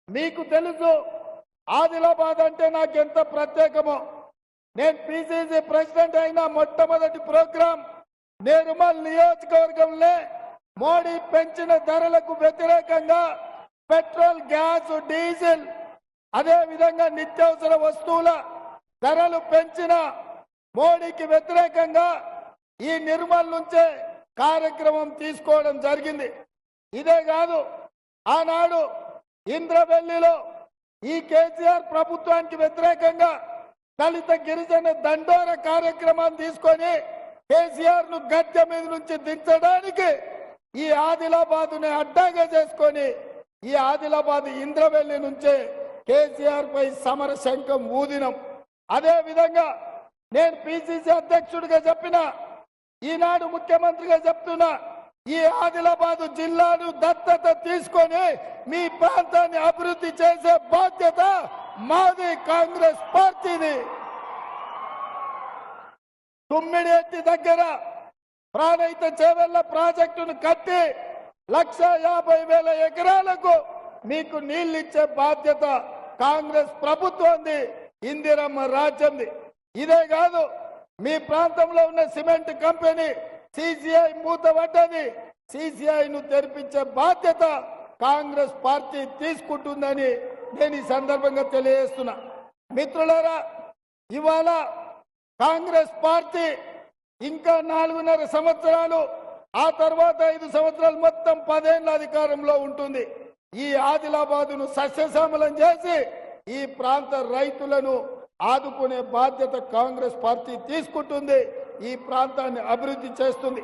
మీకు తెలుసు ఆదిలాబాద్ అంటే నాకు ఎంత ప్రత్యేకమో. నేను పిసిసి ప్రెసిడెంట్ అయిన మొట్టమొదటి ప్రోగ్రాం నిర్మల్ నియోజకవర్గంలో మోడీ పెంచిన ధరలకు వ్యతిరేకంగా పెట్రోల్, గ్యాస్, డీజిల్ అదే విధంగా నిత్యావసర వస్తువుల ధరలు పెంచిన మోడీకి వ్యతిరేకంగా ఈ నిర్మల్ నుంచే కార్యక్రమం తీసుకోవడం జరిగింది. ఇదే కాదు, ఆనాడు ఇంద్రవెల్లిలో ఈ కేసీఆర్ ప్రభుత్వానికి వ్యతిరేకంగా దళిత గిరిజన దండోర కార్యక్రమాన్ని తీసుకొని కేసీఆర్ ను గద్దె మీద నుంచి దించడానికి ఈ ఆదిలాబాదుని అడ్డాగా చేసుకొని ఈ ఆదిలాబాద్ ఇంద్రవెల్లి నుంచే కేసీఆర్ పై సమర శంఖం ఊదినం. అదే విధంగా నేను పిసిసి అధ్యక్షుడిగా చెప్పిన, ఈనాడు ముఖ్యమంత్రిగా చెప్తున్నా, ఈ ఆదిలాబాద్ జిల్లాను దత్తత తీసుకొని మీ ప్రాంతాన్ని అభివృద్ధి చేసే బాధ్యత మాది, కాంగ్రెస్ పార్టీది. తుమ్మిడిఎట్టి దగ్గర ప్రాణహిత చేవెళ్ల ప్రాజెక్టును కట్టి 1,50,000 ఎకరాలకు మీకు నీళ్లు ఇచ్చే బాధ్యత కాంగ్రెస్ ప్రభుత్వంది, ఇందిరమ్మ రాజ్యంది. ఇదే కాదు, మీ ప్రాంతంలో ఉన్న సిమెంట్ కంపెనీ సిసిఐ మూతపడ్డది. సిసిఐను తెరిపించే బాధ్యత కాంగ్రెస్ పార్టీ తీసుకుంటుందని నేను ఈ సందర్భంగా తెలియజేస్తున్నా. మిత్రులారా, ఇవాళ కాంగ్రెస్ పార్టీ ఇంకా 4.5 సంవత్సరాలు, ఆ తర్వాత 5 సంవత్సరాలు, మొత్తం 10 ఏళ్ల అధికారంలో ఉంటుంది. ఈ ఆదిలాబాదును సస్యశ్యామలం చేసి ఈ ప్రాంత రైతులను ఆదుకునే బాధ్యత కాంగ్రెస్ పార్టీ తీసుకుంటుంది. ఈ ప్రాంతాన్ని అభివృద్ధి చేస్తుంది.